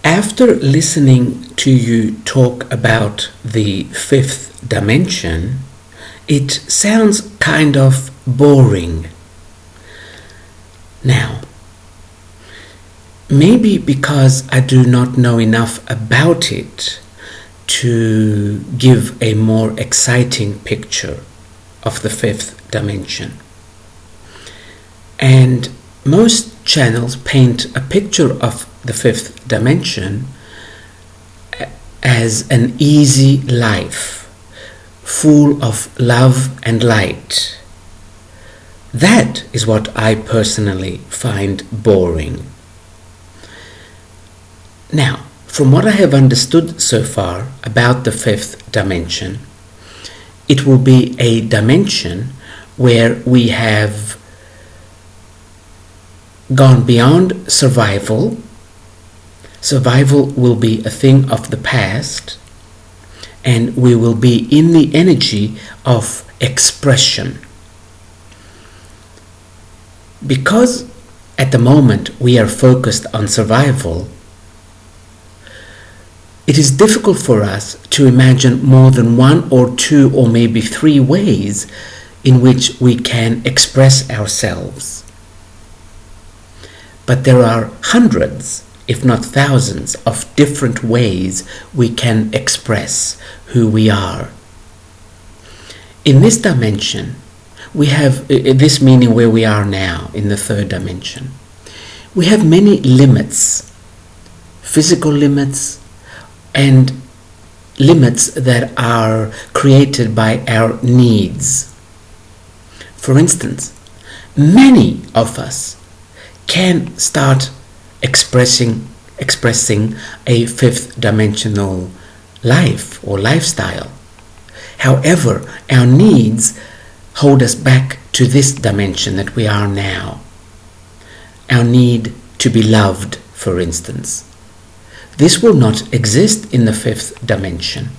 After listening to you talk about the fifth dimension, it sounds kind of boring. Now, maybe because I do not know enough about it to give a more exciting picture of the fifth dimension. And most channels paint a picture of the fifth dimension as an easy life, full of love and light. That is what I personally find boring. Now, from what I have understood so far about the fifth dimension, it will be a dimension where we have gone beyond survival. Survival will be a thing of the past, and we will be in the energy of expression. Because at the moment we are focused on survival, it is difficult for us to imagine more than one or two or maybe three ways in which we can express ourselves. But there are hundreds, if not thousands, of different ways we can express who we are. In this dimension, we have this meaning where we are now, in the third dimension. We have many limits, physical limits, and limits that are created by our needs. For instance, many of us can start expressing a fifth dimensional life or lifestyle. However, our needs hold us back to this dimension that we are now. Our need to be loved, for instance. This will not exist in the fifth dimension,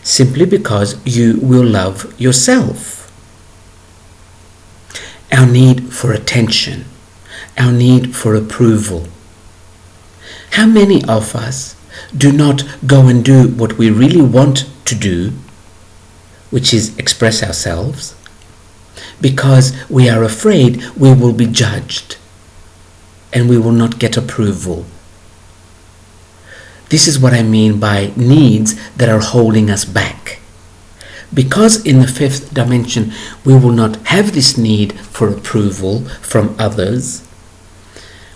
simply because you will love yourself. Our need for attention, our need for approval. How many of us do not go and do what we really want to do, which is express ourselves, because we are afraid we will be judged and we will not get approval? This is what I mean by needs that are holding us back. Because in the fifth dimension we will not have this need for approval from others,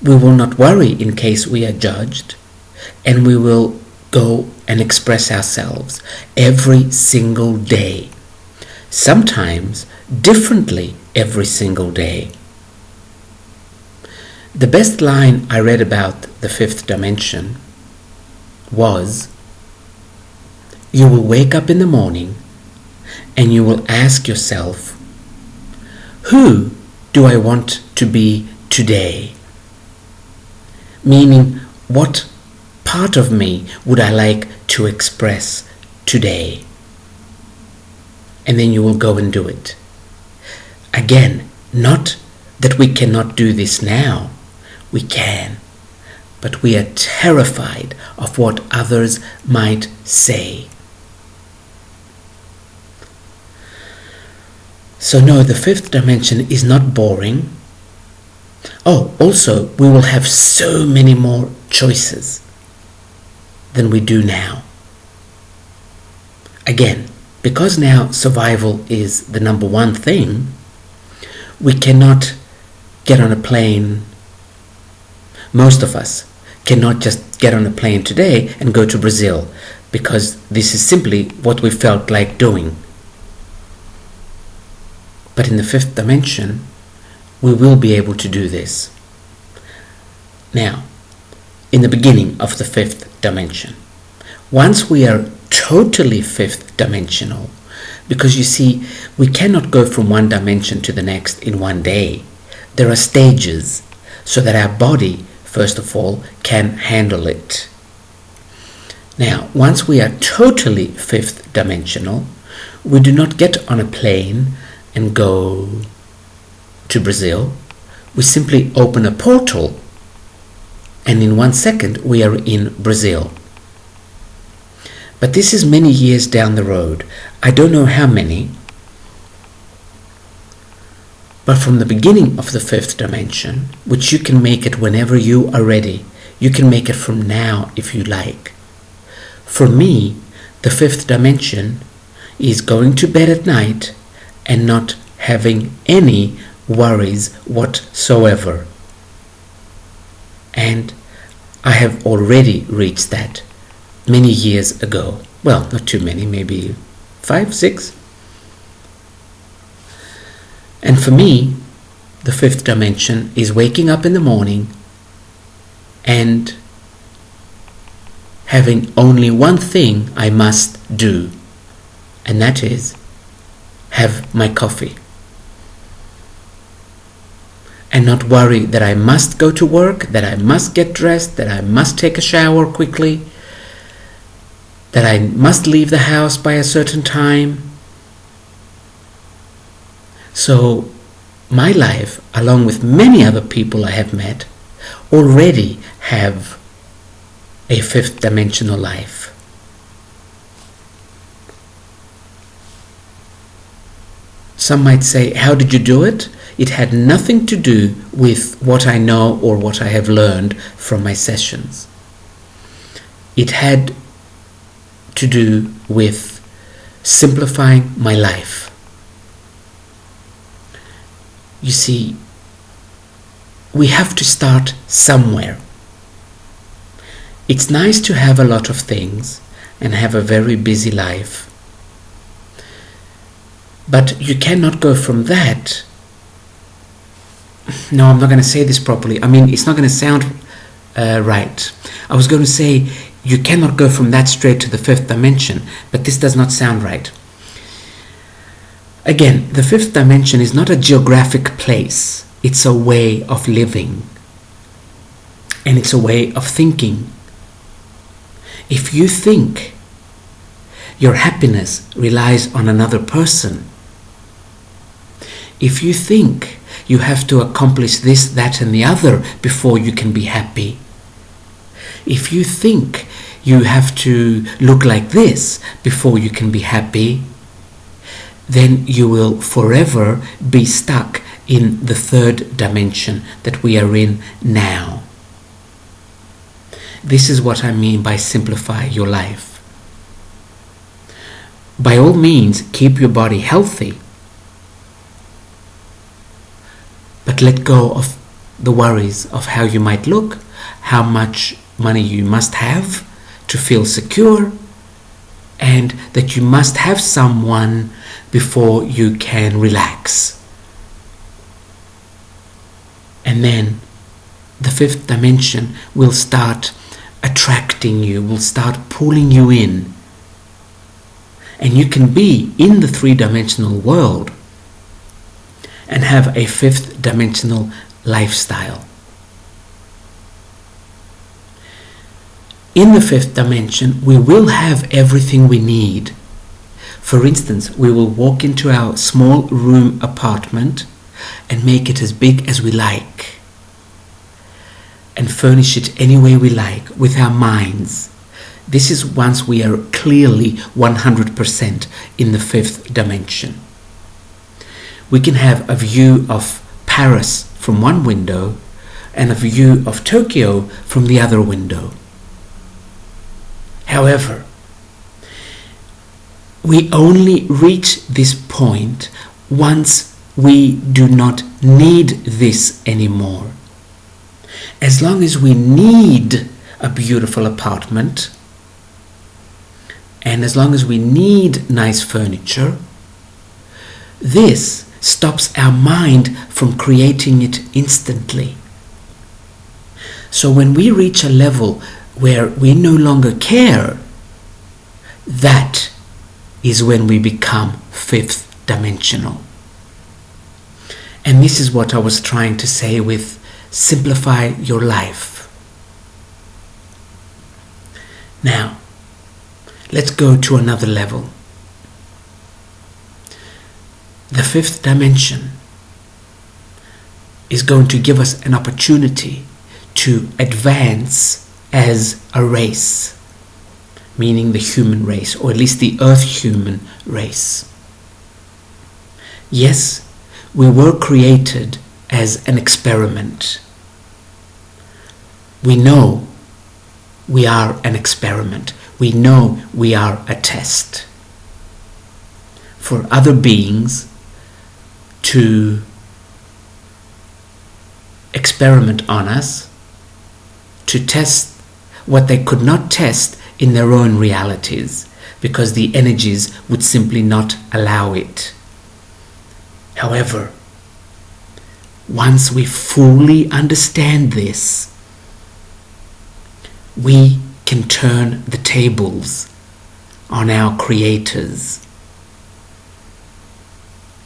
we will not worry in case we are judged, and we will go and express ourselves every single day, sometimes differently every single day. The best line I read about the fifth dimension was, you will wake up in the morning and you will ask yourself, who do I want to be today? Meaning, what part of me would I like to express today? And then you will go and do it. Again, not that we cannot do this now. We can. But we are terrified of what others might say. So no, the fifth dimension is not boring. Oh, also, we will have so many more choices than we do now. Again, because now survival is the number one thing, we cannot get on a plane. Most of us cannot just get on a plane today and go to Brazil, because this is simply what we felt like doing. But in the fifth dimension, we will be able to do this. Now, in the beginning of the fifth dimension, once we are totally fifth dimensional, because you see, we cannot go from one dimension to the next in one day. There are stages so that our body, first of all, can handle it. Now, once we are totally fifth dimensional, we do not get on a plane and go to Brazil. We simply open a portal and in 1 second we are in Brazil. But this is many years down the road. I don't know how many. But from the beginning of the fifth dimension, which you can make it whenever you are ready, you can make it from now if you like. For me, the fifth dimension is going to bed at night and not having any worries whatsoever. And I have already reached that many years ago. Well, not too many, maybe 5, 6. And for me, the fifth dimension is waking up in the morning and having only one thing I must do, and that is have my coffee. And not worry that I must go to work, that I must get dressed, that I must take a shower quickly, that I must leave the house by a certain time. So my life, along with many other people I have met, already have a fifth dimensional life. Some might say, how did you do it? It had nothing to do with what I know or what I have learned from my sessions. It had to do with simplifying my life. You see, we have to start somewhere. It's nice to have a lot of things and have a very busy life. But you cannot go from that. No, I'm not going to say this properly. I mean, it's not going to sound right. I was going to say you cannot go from that straight to the fifth dimension, but this does not sound right. Again, the fifth dimension is not a geographic place. It's a way of living. And it's a way of thinking. If you think your happiness relies on another person, if you think you have to accomplish this, that, and the other before you can be happy, if you think you have to look like this before you can be happy, then you will forever be stuck in the third dimension that we are in now. This is what I mean by simplify your life. By all means, keep your body healthy, but let go of the worries of how you might look, how much money you must have to feel secure, and that you must have someone before you can relax. And then the fifth dimension will start attracting you, will start pulling you in. And you can be in the three-dimensional world and have a fifth dimensional lifestyle. In the fifth dimension, we will have everything we need. For instance, we will walk into our small room apartment and make it as big as we like, and furnish it any way we like with our minds. This is once we are clearly 100% in the fifth dimension. We can have a view of Paris from one window and a view of Tokyo from the other window. However, we only reach this point once we do not need this anymore. As long as we need a beautiful apartment, and as long as we need nice furniture, this stops our mind from creating it instantly. So when we reach a level where we no longer care, that is when we become fifth dimensional. And this is what I was trying to say with simplify your life. Now, let's go to another level. The fifth dimension is going to give us an opportunity to advance as a race, meaning the human race, or at least the earth human race. Yes, we were created as an experiment. We know we are an experiment. We know we are a test for other beings to experiment on us, to test what they could not test in their own realities, because the energies would simply not allow it. However, once we fully understand this, we can turn the tables on our creators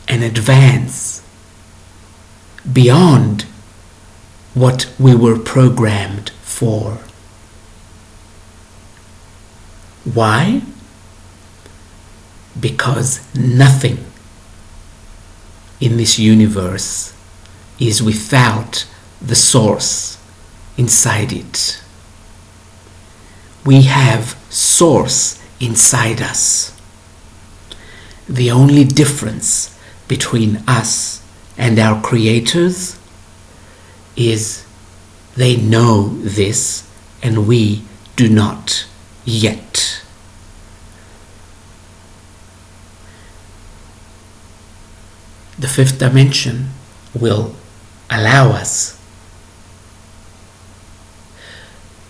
and advance beyond what we were programmed for. Why? Because nothing in this universe is without the source inside it. We have source inside us. The only difference between us and our creators is they know this and we do not yet. The fifth dimension will allow us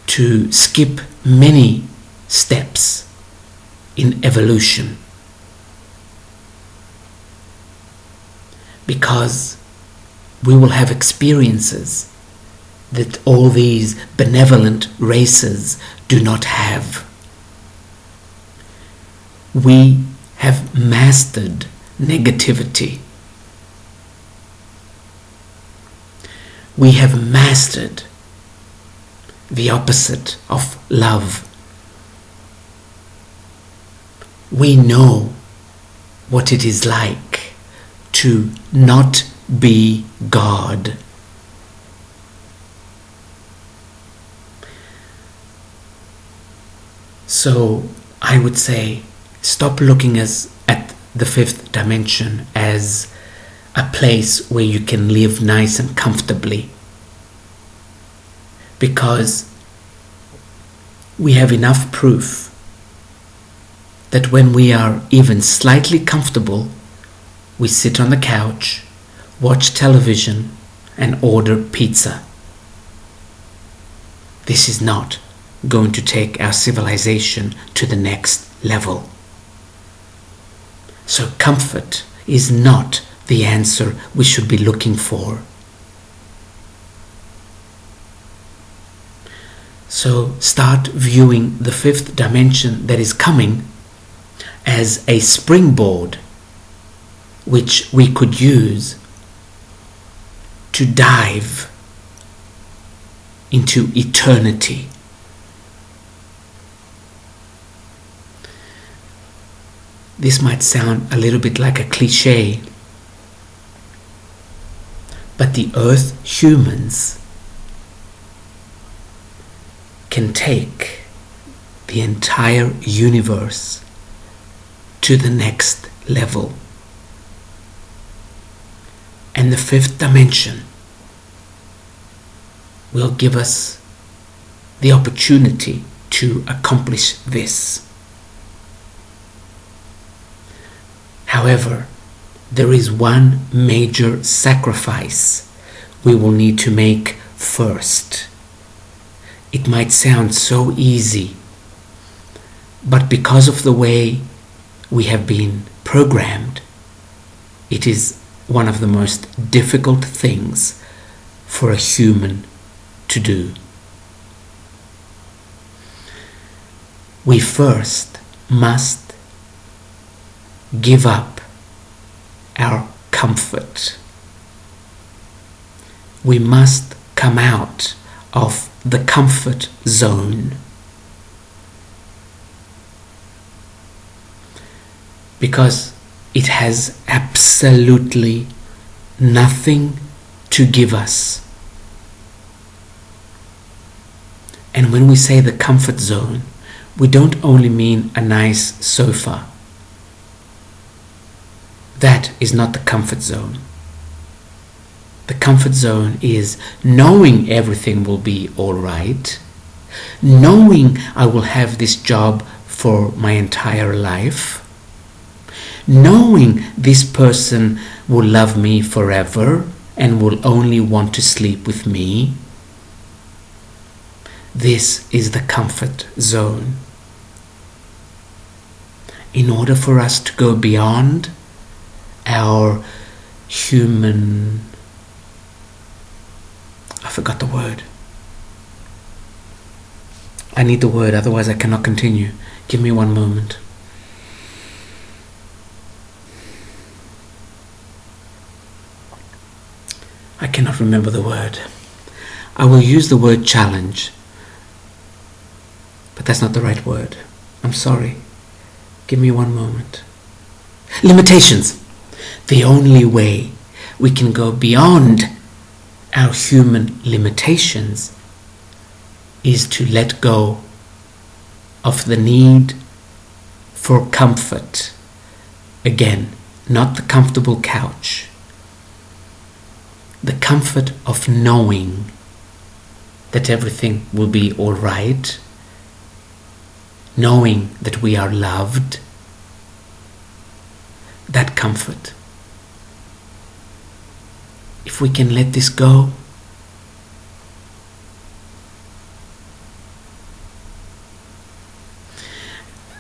to skip many steps in evolution, because we will have experiences that all these benevolent races do not have. We have mastered negativity. We have mastered the opposite of love. We know what it is like to not be God. So I would say, stop looking at the fifth dimension as a place where you can live nice and comfortably, because we have enough proof that when we are even slightly comfortable, we sit on the couch, watch television, and order pizza. This is not going to take our civilization to the next level. So comfort is not the answer we should be looking for. So start viewing the fifth dimension that is coming as a springboard which we could use to dive into eternity. This might sound a little bit like a cliche, but the earth humans can take the entire universe to the next level. And the fifth dimension will give us the opportunity to accomplish this. However, there is one major sacrifice we will need to make first. It might sound so easy, but because of the way we have been programmed, it is one of the most difficult things for a human to do. We first must give up our comfort. We must come out of the comfort zone, because it has absolutely nothing to give us. And when we say the comfort zone, we don't only mean a nice sofa. That is not the comfort zone. The comfort zone is knowing everything will be all right, knowing I will have this job for my entire life, knowing this person will love me forever and will only want to sleep with me. This is the comfort zone. In order for us to go beyond our human... I forgot the word. I need the word, otherwise I cannot continue. Give me one moment. I cannot remember the word. I will use the word challenge, but that's not the right word. I'm sorry. Give me one moment. Limitations. The only way we can go beyond our human limitations is to let go of the need for comfort. Again, not the comfortable couch. The comfort of knowing that everything will be all right, knowing that we are loved. That comfort. If we can let this go,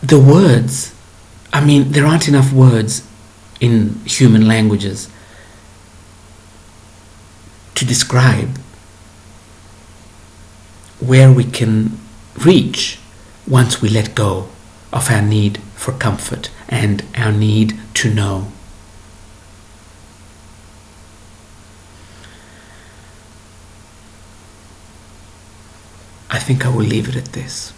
the words, there aren't enough words in human languages to describe where we can reach once we let go of our need for comfort and our need to know. I think I will leave it at this.